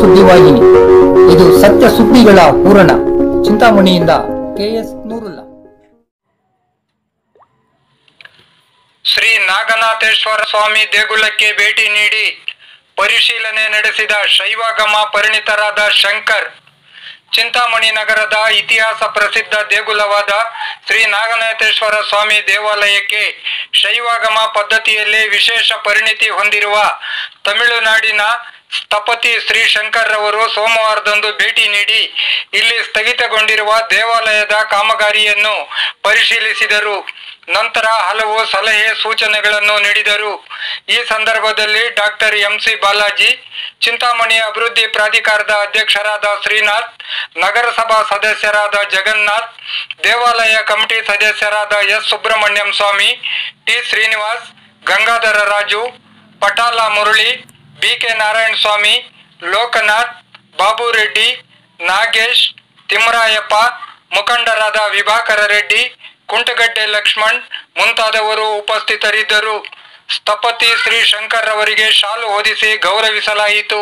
ಸುದ್ದಿವಾಹಿನಿ. ಇದು ಸತ್ಯ ಸುದ್ದಿಗಳ ಪೂರಣ. ಚಿಂತಾಮಣಿಯಿಂದ KS ನೂರುಲ್ಲಾ. ಶ್ರೀ ನಾಗನಾಥೇಶ್ವರ ಸ್ವಾಮಿ ದೇಗುಲಕ್ಕೆ ಭೇಟಿ ನೀಡಿ ಪರಿಶೀಲನೆ ನಡೆಸಿದ ಶೈವಾಗಮ ಪರಿಣಿತರಾದ ಶಂಕರ್. ಚಿಂತಾಮಣಿ ನಗರದ ಇತಿಹಾಸ ಪ್ರಸಿದ್ಧ ದೇಗುಲವಾದ ಶ್ರೀ ನಾಗನಾಥೇಶ್ವರ ಸ್ವಾಮಿ ದೇವಾಲಯಕ್ಕೆ ಶೈವಾಗಮ ಪದ್ಧತಿಯಲ್ಲಿ ವಿಶೇಷ ಪರಿಣಿತಿ ಹೊಂದಿರುವ ತಮಿಳುನಾಡಿನ ಸ್ಥಪತಿ ಶ್ರೀ ಶಂಕರ್ ರವರು ಸೋಮವಾರದಂದು ಭೇಟಿ ನೀಡಿ ಇಲ್ಲಿ ಸ್ಥಗಿತಗೊಂಡಿರುವ ದೇವಾಲಯದ ಕಾಮಗಾರಿಯನ್ನು ಪರಿಶೀಲಿಸಿದರು. ನಂತರ ಹಲವು ಸಲಹೆ ಸೂಚನೆಗಳನ್ನು ನೀಡಿದರು. ಈ ಸಂದರ್ಭದಲ್ಲಿ ಡಾಕ್ಟರ್ MC ಬಾಲಾಜಿ, ಚಿಂತಾಮಣಿ ಅಭಿವೃದ್ಧಿ ಪ್ರಾಧಿಕಾರದ ಅಧ್ಯಕ್ಷರಾದ ಶ್ರೀನಾಥ್, ನಗರಸಭಾ ಸದಸ್ಯರಾದ ಜಗನ್ನಾಥ್, ದೇವಾಲಯ ಕಮಿಟಿ ಸದಸ್ಯರಾದ S ಸುಬ್ರಹ್ಮಣ್ಯಂ ಸ್ವಾಮಿ, T ಶ್ರೀನಿವಾಸ್, ಗಂಗಾಧರ ರಾಜು, ಪಟಾಲ ಮುರಳಿ, BK ನಾರಾಯಣ ಸ್ವಾಮಿ, ಲೋಕನಾಥ್, ಬಾಬು ರೆಡ್ಡಿ, ನಾಗೇಶ್, ತಿಮ್ಮರಾಯಪ್ಪ, ಮುಖಂಡರಾದ ವಿಭಾಕರ ರೆಡ್ಡಿ, ಕುಂಟಗಡ್ಡೆ ಲಕ್ಷ್ಮಣ್ ಮುಂತಾದವರು ಉಪಸ್ಥಿತರಿದ್ದರು. ಸ್ಥಪತಿ ಶ್ರೀ ಶಂಕರ್ ಅವರಿಗೆ ಶಾಲು ಹೊದಿಸಿ ಗೌರವಿಸಲಾಯಿತು.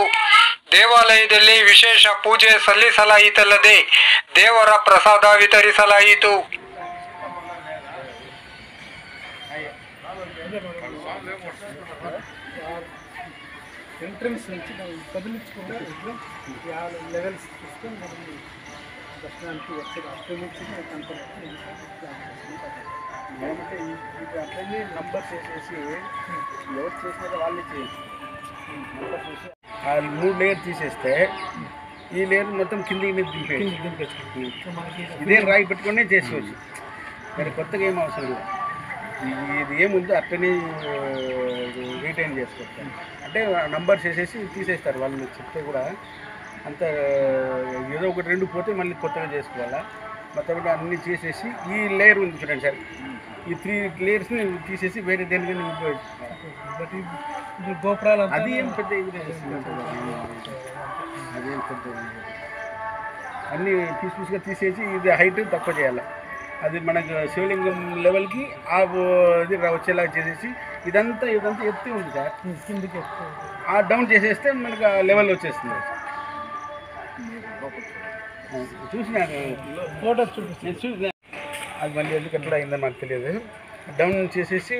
ದೇವಾಲಯದಲ್ಲಿ ವಿಶೇಷ ಪೂಜೆ ಸಲ್ಲಿಸಲಾಯಿತಲ್ಲದೆ ದೇವರ ಪ್ರಸಾದ ವಿತರಿಸಲಾಯಿತು. ఎంట్రన్స్ నుంచి కదిలించుకుంటే లెవెల్స్ చూసుకొని మనం దర్శనానికి వచ్చే అక్కడి నుంచి ఏమంటే ఇది అట్లనే నంబర్స్ వేసేసి ఎవరు చేసినారో వాళ్ళే చేయొచ్చు. నంబర్స్ వేసి ఆ 3 లేయర్ తీసేస్తే ఈ లేయర్ మొత్తం కిందికి దింపేచ్చు. ఇదే రాయి పెట్టుకునే చేసుకోవచ్చు. మరి కొత్తగా ఏం అవసరం లేదు. ఇది ఏముందో అట్లనే రీటైన్ చేసుకోవచ్చు. అంటే నంబర్స్ వేసేసి తీసేస్తారు. వాళ్ళు చెప్తే కూడా అంత ఏదో ఒకటి 2 పోతే మళ్ళీ కొత్తగా చేసుకోవాలా. మొత్తం అన్నీ చేసేసి ఈ లేయర్ ఉంది చూడండి సార్, ఈ 3 లేయర్స్ని తీసేసి వేరే దేనికైనా గోపురాలు అది ఏం పెద్ద అదేం పెద్ద అన్నీ పీస్గా తీసేసి ఇది హైట్ తక్కువ చేయాలి. అది మనకు శివలింగం లెవెల్కి ఇది వచ్చేలాగా చేసేసి ఇదంతా ఎత్తి ఉంది సార్, కిందకి ఆ డౌన్ చేసేస్తే మనకు ఆ లెవెల్ వచ్చేస్తుంది. చూసినాను ఫోటో నేను చూసిన అది మళ్ళీ ఎందుకు ఎట్లా అయిందో నాకు తెలియదు. డౌన్ చేసేసి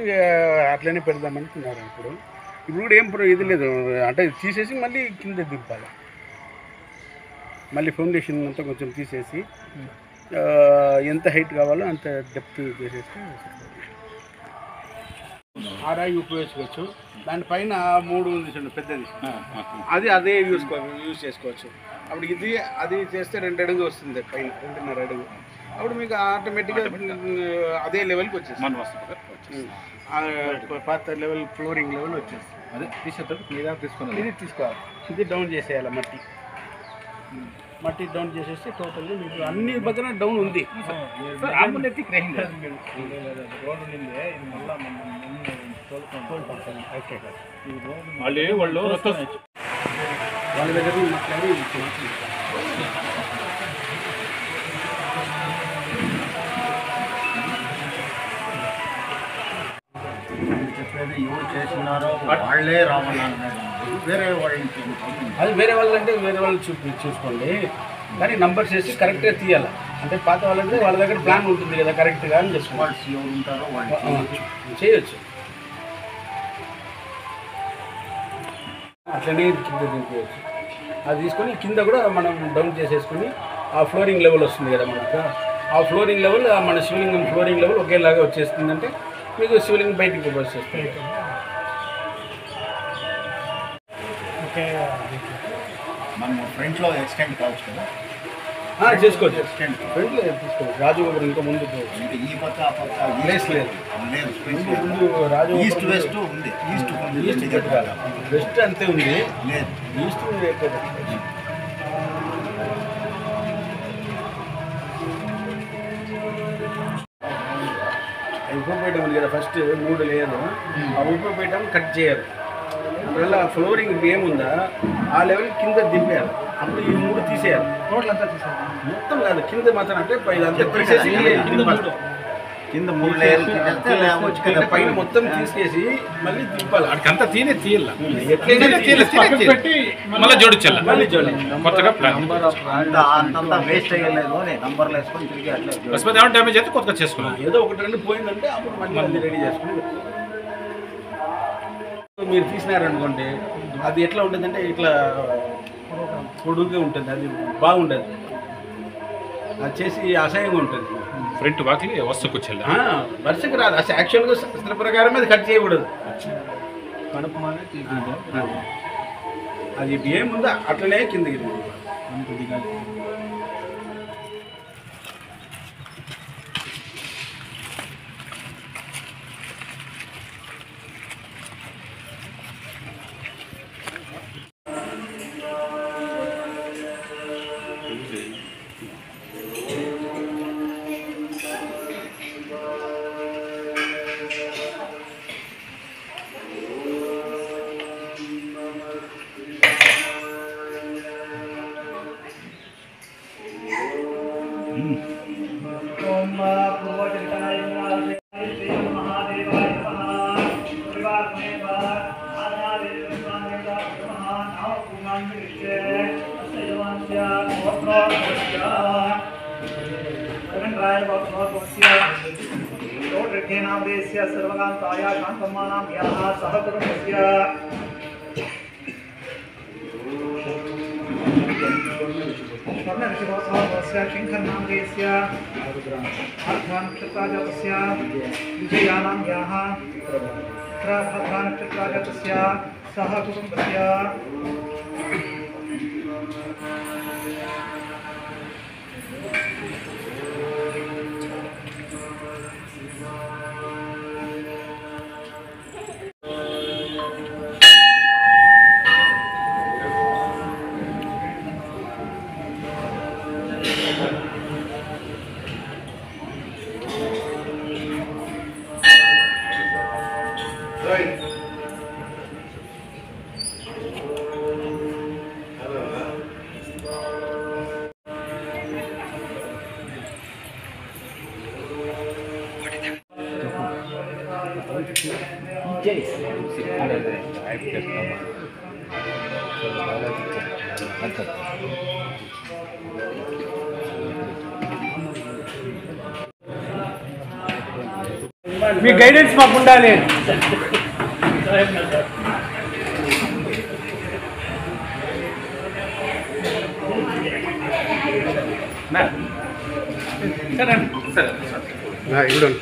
అట్లనే పెడదామనుకున్నారు. ఇప్పుడు కూడా ఏం ఇది లేదు, అంటే తీసేసి మళ్ళీ కింద దింపాలి. మళ్ళీ ఫౌండేషన్ అంతా కొంచెం తీసేసి ఎంత హైట్ కావాలో అంత డెప్త్ చేసేస్తే ఆ రాయి ఉపయోగించుకోవచ్చు. దానిపైన 3 ఉంది చూడండి పెద్దది, అదే యూజ్ చేసుకోవచ్చు. అప్పుడు ఇది అది చేస్తే 2 అడుగు వస్తుంది, పైన 2.5 అడుగు. అప్పుడు మీకు ఆటోమేటిక్గా అదే లెవెల్కి వచ్చేస్తుంది. పాత లెవెల్ ఫ్లోరింగ్ లెవెల్ వచ్చేస్తుంది. అదే తీసేటప్పుడు ఇది తీసుకోవాలి. ఇది డౌన్ చేసేయాలి. మట్టి డౌన్ చేసేస్తే టోటల్గా మీకు అన్ని పక్కన డౌన్ ఉంది. వాళ్ళ దగ్గర మాట్లాడి చెప్పేది ఎవరు చేసినారో వాళ్ళే రావాలన్నారు. వేరే వాళ్ళని అది వేరే వాళ్ళంటే వేరే వాళ్ళు చూసుకోండి. కానీ నంబర్స్ వేసి కరెక్ట్గా తీయాలి. అంటే పాత వాళ్ళంటే వాళ్ళ దగ్గర ప్లాన్ ఉంటుంది కదా కరెక్ట్గా అని చేసుకోవాలి. ఎవరు ఉంటారో వాళ్ళు చేయొచ్చు. అట్లనే కింద దింపేయచ్చు. అది తీసుకొని కింద కూడా మనం డౌన్ చేసేసుకొని ఆ ఫ్లోరింగ్ లెవెల్ వస్తుంది కదా మనకు, ఆ ఫ్లోరింగ్ లెవెల్ మన శివలింగం ఫ్లోరింగ్ లెవెల్ ఒకేలాగా వచ్చేస్తుందంటే మీకు శివలింగం బయటికి వచ్చేస్తుంది. మనం ఫ్రంట్లో ఎక్స్టెండ్ కావచ్చు కదా, చేసుకోవచ్చు. ఎక్స్టెండ్ ఫ్రంట్లో తీసుకోవచ్చు. రాజగోపురం ఇంకా ముందు ఈ పక్క ఆ పక్క ప్లేస్ లేదు. ముందు రాజు ఈస్ట్ వెస్ట్ ఉంది. ఈస్ట్ వెస్ట్ అంతే ఉంది, లేదు ఈస్ట్ ఉప్పుపేట ఉంది కదా ఫస్ట్ 3 లేయర్. ఆ ఉప్పుపేట కట్ చేయాలి. అందువల్ల ఫ్లోరింగ్ ఏముందా ఆ లెవెల్ కింద దింపేయాలి. అప్పుడు ఈ 3 తీసేయాలి. టోటల్ అంతా తీసేయాలి. మొత్తం కాదు, కింద మాత్రం అంటే ఇదంతా తీసేసి కింద 3 లేయర్లు తీసేస్తే వచ్చి కదా పైన మొత్తం తీసేసి మళ్ళీ దింపాలి. అడికంతా తీనే తీయాల పెట్టి మళ్ళీ జోడించాల కొత్తగా ప్లాన్ అంతా వేస్ట్ అయ్యలేదు అని నంబర్లు వేసుకొని తిరిగి అట్లా బస్మతి ఏమైనా డ్యామేజ్ అయితే కొత్తగా చేసుకున్నాం. ఏదో ఒకటి రెండు పోయిందంటే అప్పుడు మళ్ళీ అది రెడీ చేసుకుని మీరు తీసినారనుకోండి అది ఎట్లా ఉంటుందంటే ఇట్లా పొడుగుగా ఉంటుంది, అది బాగుండదు, అది చేసి అసహ్యంగా ఉంటుంది. ఫ్రంట్ వాకి వస్తకు వచ్చేది వరుసకు రాదు. అసలు యాక్చువల్గా శాస్త్ర ప్రకారం అది కట్ చేయకూడదు. అది ఏముందో అట్లనే కిందకి దిగాలి. सर्वकान्ताया शान्तमानाभ्याः सह कुटुम्बस्य स्वर्णऋषिवत्सवस्य शङ्करनामदेस्य अर्धनक्षत्राजातस्य विजयानाम्याः भद्रानक्षत्राजातस्य सह कुटुम्बस्य మీ గైడెన్స్ మాకు ఉండాలి. ఇవ్వండి.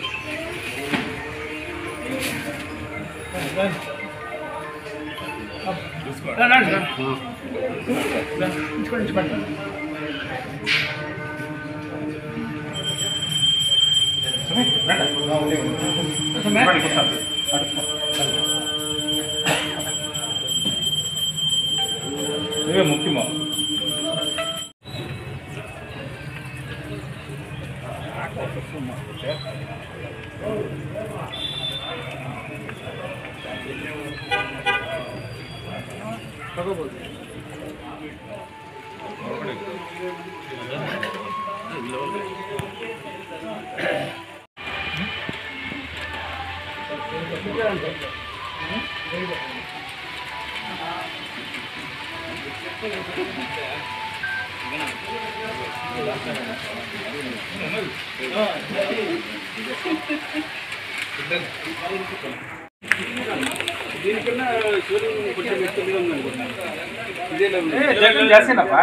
ఇవే ముఖ్యమా దీనికన్నా సూర్యుడు కొంచెం ఎక్కువగా ఉందనుకుంటున్నాను. ఇదే చేసినప్ప